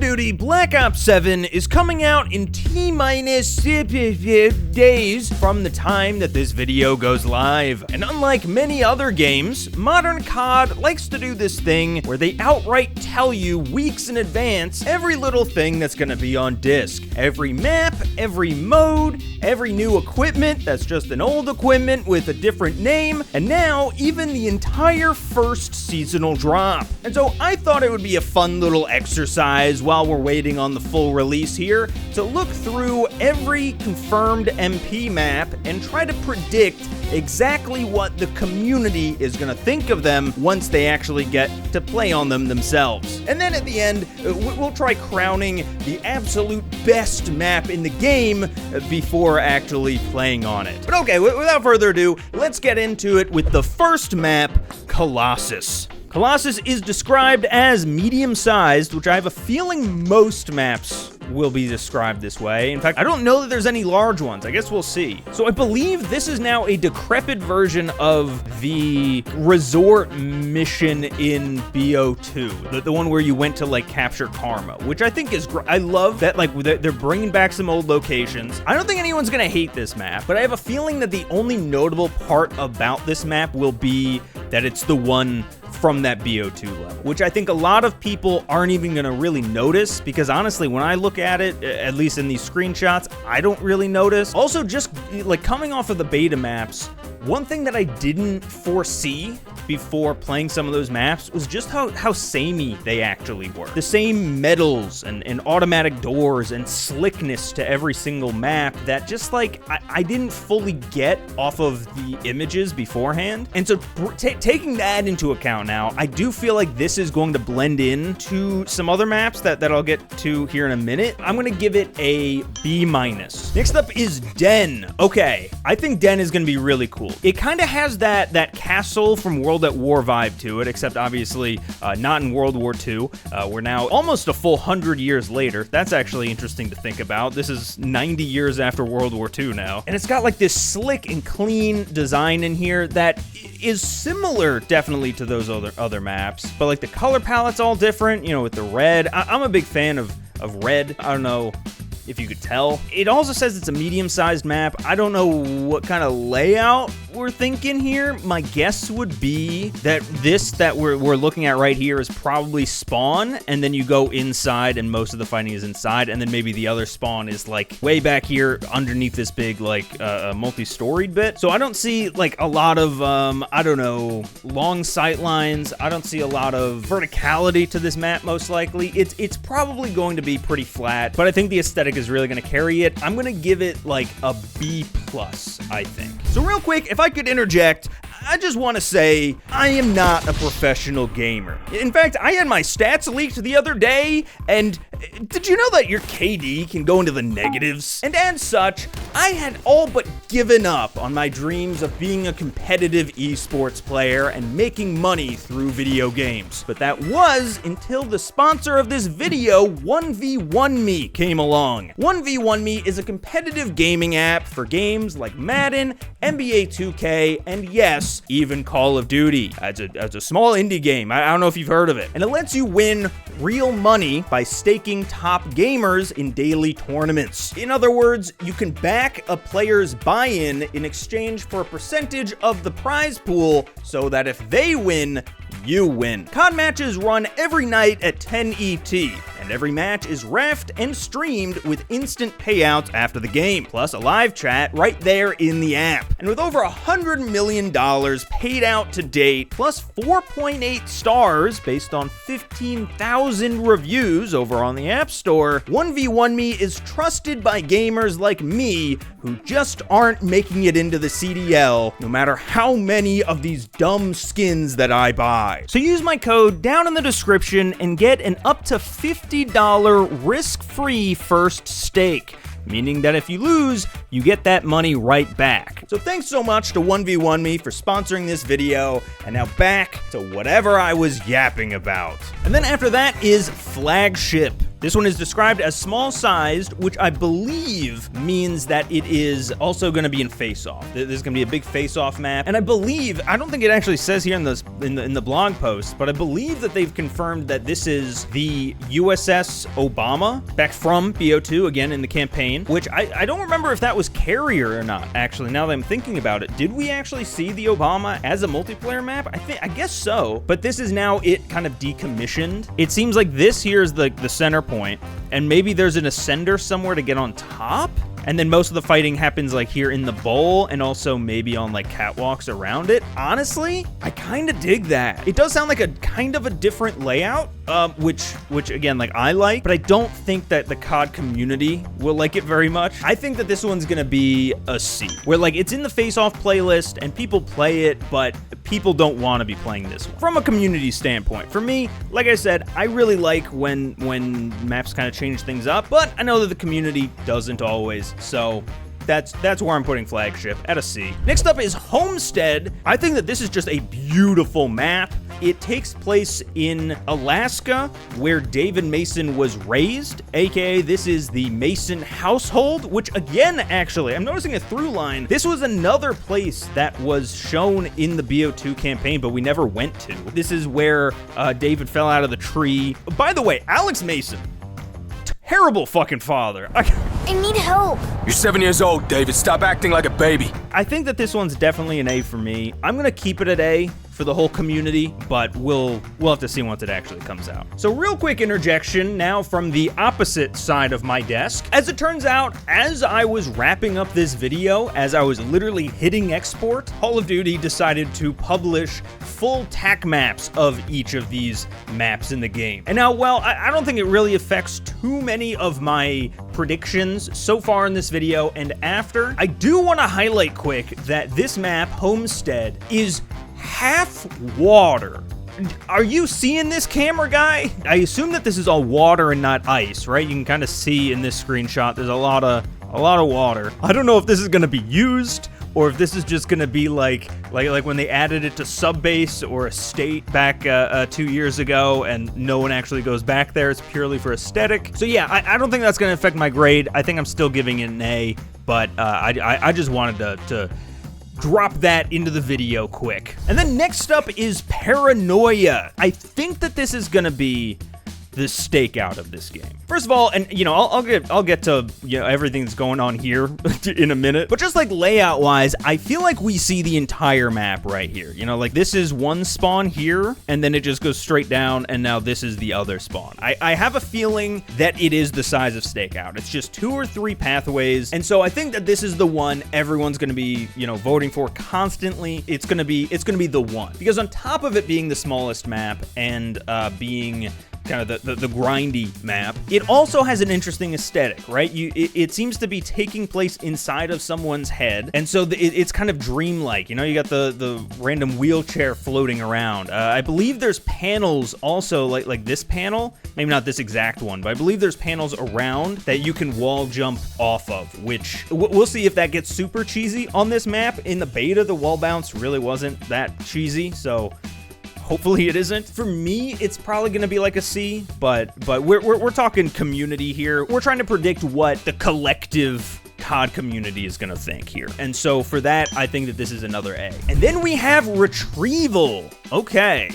Duty Black Ops 7 is coming out in T-minus days from the time that this video goes live. And unlike many other games, modern COD likes to do this thing where they outright tell you weeks in advance every little thing that's gonna be on disc. Every map, every mode, every new equipment that's just an old equipment with a different name, and now even the entire first seasonal drop. And so I thought it would be a fun little exercise while we're waiting on the full release here to look through every confirmed MP map and try to predict exactly what the community is going to think of them once they actually get to play on them themselves. And then at the end, we'll try crowning the absolute best map in the game before actually playing on it. But okay, without further ado, let's get into it with the first map, Colossus. Colossus is described as medium-sized, which I have a feeling most maps will be described this way. In fact, I don't know that there's any large ones. I guess we'll see. So I believe this is now a decrepit version of the resort mission in BO2, the one where you went to like capture Karma, which I think is great. I love that like they're bringing back some old locations. I don't think anyone's gonna hate this map, but I have a feeling that the only notable part about this map will be that it's the one from that BO2 level, which I think a lot of people aren't even gonna really notice, because honestly, when I look at it, at least in these screenshots, I don't really notice. Also, just like coming off of the beta maps, one thing that I didn't foresee before playing some of those maps was just how samey they actually were. The same metals and automatic doors and slickness to every single map that just like I didn't fully get off of the images beforehand. And so taking that into account now, I do feel like this is going to blend in to some other maps that I'll get to here in a minute. I'm gonna give it a B-. Next up is Den. Okay, I think Den is gonna be really cool. It kind of has that castle from World at War vibe to it, except obviously not in World War II. We're now almost a full 100 years later. That's actually interesting to think about. This is 90 years after World War II now. And it's got like this slick and clean design in here that is similar definitely to those other maps, but like the color palette's all different, you know, with the red. I'm a big fan of red. I don't know if you could tell. It also says it's a medium-sized map. I don't know what kind of layout we're thinking here. My guess would be that this that we're looking at right here is probably spawn, and then you go inside and most of the fighting is inside, and then maybe the other spawn is like way back here underneath this big like multi-storied bit. So I don't see like a lot of I don't know, long sight lines. I don't see a lot of verticality to this map most likely. It's probably going to be pretty flat, but I think the aesthetic is really going to carry it. I'm going to give it like a B+, I think. So real quick, if I could interject, I just want to say I am not a professional gamer. In fact, I had my stats leaked the other day, and did you know that your KD can go into the negatives? And as such, I had all but given up on my dreams of being a competitive esports player and making money through video games. But that was until the sponsor of this video, 1v1me, came along. 1v1me is a competitive gaming app for games like Madden, NBA 2K, and yes, even Call of Duty. It's a small indie game. I don't know if you've heard of it. And it lets you win real money by staking top gamers in daily tournaments. In other words, you can back a player's buy-in in exchange for a percentage of the prize pool so that if they win, you win. COD matches run every night at 10 ET, and every match is refed and streamed with instant payouts after the game, plus a live chat right there in the app. And with over $100 million paid out to date, plus 4.8 stars based on 15,000 reviews over on the App Store, 1v1me is trusted by gamers like me who just aren't making it into the CDL, no matter how many of these dumb skins that I buy. So use my code down in the description and get an up to $50 risk-free first stake, meaning that if you lose, you get that money right back. So thanks so much to 1v1me for sponsoring this video, and now back to whatever I was yapping about. And then after that is Flagship. This one is described as small-sized, which I believe means that it is also going to be in face-off. There's going to be a big face-off map, and I believe, I don't think it actually says here in the blog post, but I believe that they've confirmed that this is the USS Obama, back from BO2, again in the campaign, which I don't remember if that was carrier or not, actually, now that I'm thinking about it. Did we actually see the Obama as a multiplayer map? I guess so, but this is now it kind of decommissioned. It seems like this here is the center point, and maybe there's an ascender somewhere to get on top, and then most of the fighting happens like here in the bowl, and also maybe on like catwalks around it. Honestly, I kind of dig that. It does sound like a kind of a different layout, which again, like I like, but I don't think that the COD community will like it very much. I think that this one's gonna be a C, where like it's in the face-off playlist and people play it, but people don't want to be playing this one from a community standpoint. For me, like I said, I really like when maps kind of change things up, but I know that the community doesn't always, so that's where I'm putting Flagship, at a C. Next up is Homestead. I think that this is just a beautiful map. It takes place in Alaska, where David Mason was raised, aka this is the Mason household, which again, actually, I'm noticing a through line. This was another place that was shown in the BO2 campaign, but we never went to. This is where David fell out of the tree. By the way, Alex Mason, terrible fucking father. I need help. You're 7 years old, David. Stop acting like a baby. I think that this one's definitely an A for me. I'm gonna keep it at A for the whole community, but we'll have to see once it actually comes out. So real quick interjection now from the opposite side of my desk. As it turns out, as I was wrapping up this video, as I was literally hitting export, Call of Duty decided to publish full TAC maps of each of these maps in the game. And now, well, I don't think it really affects too many of my predictions so far in this video and after. I do want to highlight quick that this map, Homestead, is half water. Are you seeing this, camera guy? I assume that this is all water and not ice, right? You can kind of see in this screenshot there's a lot of water. I don't know if this is going to be used or if this is just going to be like when they added it to Subbase or Estate back 2 years ago and no one actually goes back there. It's purely for aesthetic. So yeah, I don't think that's going to affect my grade. I think I'm still giving it an A, but I just wanted to drop that into the video quick. And then next up is Paranoia. I think that this is gonna be the stakeout of this game. First of all, and you know, I'll get to, you know, everything that's going on here in a minute, but just like layout wise, I feel like we see the entire map right here. You know, like this is one spawn here, and then it just goes straight down, and now this is the other spawn. I have a feeling that it is the size of stakeout. It's just 2 or 3 pathways, and so I think that this is the one everyone's gonna be, you know, voting for constantly. It's gonna be the one, because on top of it being the smallest map and being kind of the grindy map, it also has an interesting aesthetic, right? It seems to be taking place inside of someone's head, and so it's kind of dreamlike. You know, you got the random wheelchair floating around. I believe there's panels also, like this panel, maybe not this exact one, but I believe there's panels around that you can wall jump off of, which we'll see if that gets super cheesy on this map. In the beta, the wall bounce really wasn't that cheesy, so hopefully it isn't. For me, it's probably gonna be like a C, but we're talking community here. We're trying to predict what the collective COD community is gonna think here. And so for that, I think that this is another A. And then we have Retrieval. Okay,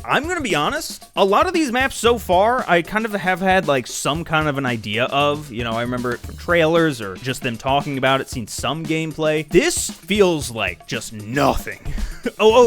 I'm gonna be honest, a lot of these maps so far, I kind of have had like some kind of an idea of, you know, I remember it from trailers or just them talking about it, seen some gameplay. This feels like just nothing.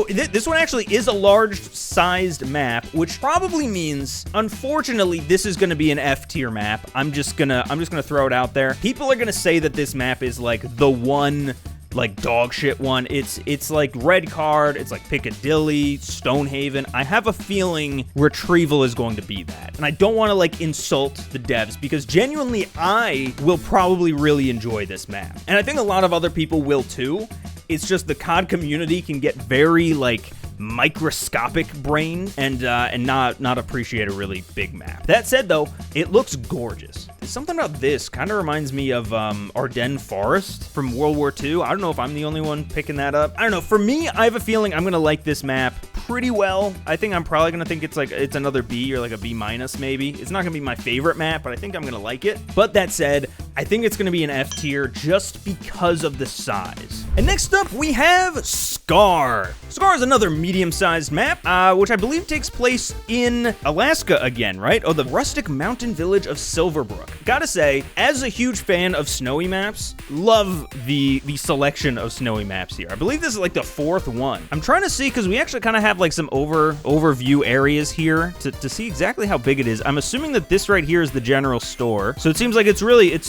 This one actually is a large sized map, which probably means, unfortunately, this is gonna be an F tier map. I'm just gonna throw it out there. People are gonna say that this map is like the one, like dog shit one. It's like Red Card, it's like Piccadilly, Stonehaven. I have a feeling Retrieval is going to be that. And I don't want to like insult the devs, because genuinely I will probably really enjoy this map. And I think a lot of other people will too. It's just the COD community can get very like microscopic brain and not appreciate a really big map. That said though, it looks gorgeous. Something about this kind of reminds me of Ardennes Forest from World War II. I don't know if I'm the only one picking that up. I don't know. For me, I have a feeling I'm gonna like this map pretty well. I think I'm probably gonna think it's another B or like a B minus maybe. It's not gonna be my favorite map, but I think I'm gonna like it. But that said, I think it's gonna be an F tier just because of the size. And next up we have Scar. Scar is another medium-sized map, which I believe takes place in Alaska again, right? Oh, the rustic mountain village of Silverbrook. Gotta say, as a huge fan of snowy maps, love the selection of snowy maps here. I believe this is like the 4th one. I'm trying to see, because we actually kind of have like some overview areas here to see exactly how big it is. I'm assuming that this right here is the general store. So it seems like it's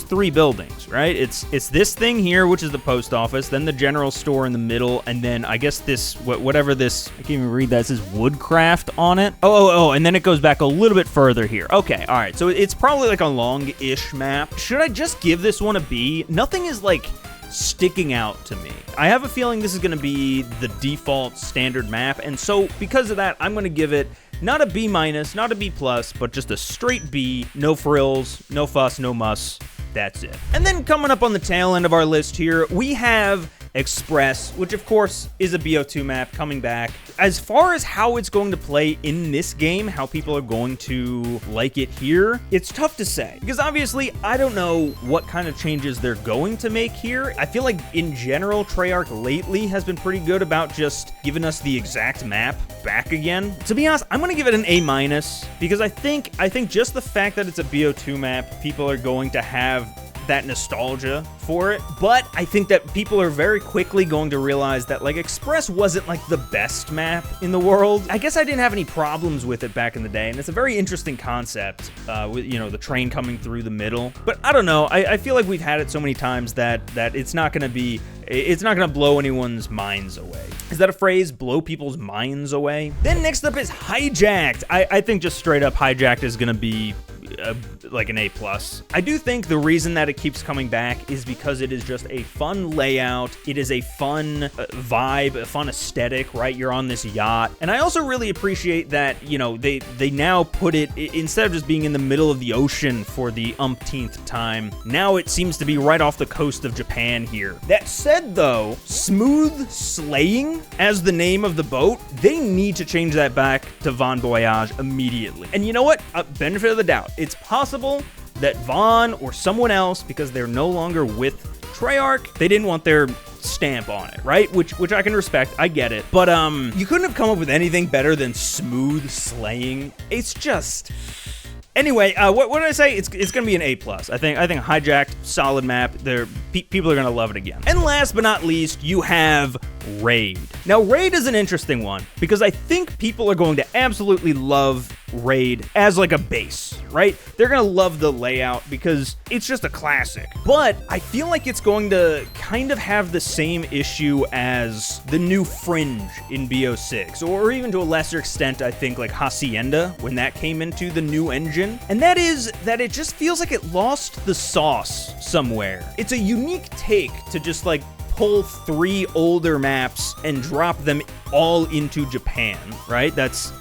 3 buildings, right? It's this thing here, which is the post office, then the general store in the middle, and then I guess this, whatever this, I can't even read that, it says Woodcraft on it. Oh, and then it goes back a little bit further here. Okay, all right, so it's probably like a long-ish map. Should I just give this one a B? Nothing is like sticking out to me. I have a feeling this is going to be the default standard map, and so because of that, I'm going to give it not a B minus, not a B plus, but just a straight B. No frills, no fuss, no muss. That's it. And then coming up on the tail end of our list here, we have Express, which of course is a BO2 map coming back. As far as how it's going to play in this game, how people are going to like it here, it's tough to say, because obviously I don't know what kind of changes they're going to make here. I feel like in general, Treyarch lately has been pretty good about just giving us the exact map back again. To be honest, I'm gonna give it an A minus, because I think just the fact that it's a BO2 map, people are going to have that nostalgia for it, but I think that people are very quickly going to realize that like Express wasn't like the best map in the world. I guess I didn't have any problems with it back in the day, and it's a very interesting concept with, you know, the train coming through the middle. But I don't know, I feel like we've had it so many times that it's not gonna blow anyone's minds away. Is that a phrase? Blow people's minds away? Then next up is Hijacked. I think just straight up Hijacked is gonna be like an A+. I do think the reason that it keeps coming back is because it is just a fun layout. It is a fun vibe, a fun aesthetic, right? You're on this yacht. And I also really appreciate that, you know, they now put it, instead of just being in the middle of the ocean for the umpteenth time, now it seems to be right off the coast of Japan here. That said though, Smooth Slaying as the name of the boat, they need to change that back to Von Voyage immediately. And you know what? Benefit of the doubt. It's possible that Vaughn or someone else, because they're no longer with Treyarch, they didn't want their stamp on it, right? Which I can respect. I get it. But you couldn't have come up with anything better than Smooth Slaying. It's just... Anyway, what did I say? It's gonna be an A+. I think Hijacked, solid map. People are gonna love it again. And last but not least, you have Raid. Now, Raid is an interesting one because I think people are going to absolutely love Raid as like a base, right? They're gonna love the layout because it's just a classic. But I feel like it's going to kind of have the same issue as the new Fringe in BO6, or even to a lesser extent, I think like Hacienda when that came into the new engine. And that is that it just feels like it lost the sauce somewhere. It's a unique take to just like pull 3 older maps and drop them all into Japan, right? That's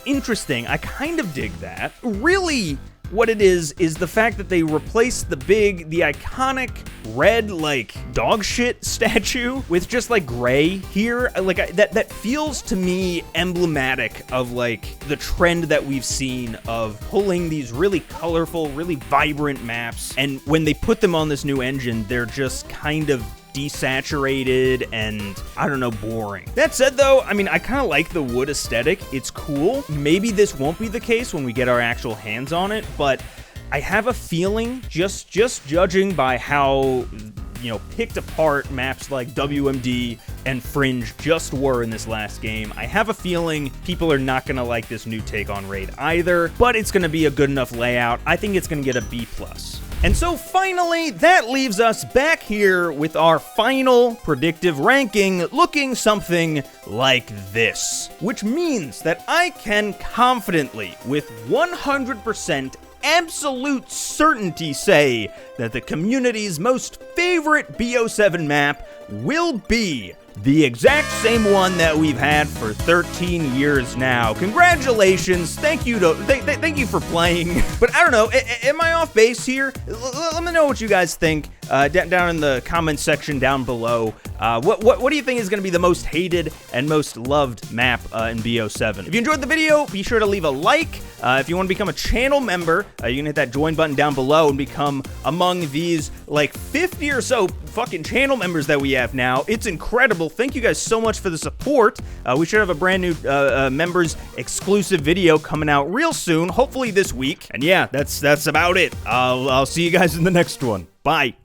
interesting. I kind of dig that. Really, what it is the fact that they replaced the iconic red, like, dog shit statue with just, like, gray here. Like, that feels to me emblematic of, like, the trend that we've seen of pulling these really colorful, really vibrant maps, and when they put them on this new engine, they're just kind of desaturated and, I don't know, boring. That said though, I mean, I kind of like the wood aesthetic. It's cool. Maybe this won't be the case when we get our actual hands on it, but I have a feeling, just judging by how, you know, picked apart maps like WMD and Fringe just were in this last game, I have a feeling people are not gonna like this new take on Raid either, but it's gonna be a good enough layout. I think it's gonna get a B+. And so finally, that leaves us back here with our final predictive ranking looking something like this. Which means that I can confidently, with 100% absolute certainty say that the community's most favorite BO7 map will be the exact same one that we've had for 13 years now. Congratulations. Thank you for playing. But I don't know, am I off base here? Let me know what you guys think down in the comment section down below. What do you think is going to be the most hated and most loved map in BO7? If you enjoyed the video, be sure to leave a like. If you want to become a channel member, you can hit that join button down below and become among these like 50 or so fucking channel members that we have now. It's incredible. Thank you guys so much for the support. We should have a brand new members exclusive video coming out real soon, hopefully this week. And yeah, that's about it. I'll see you guys in the next one. Bye.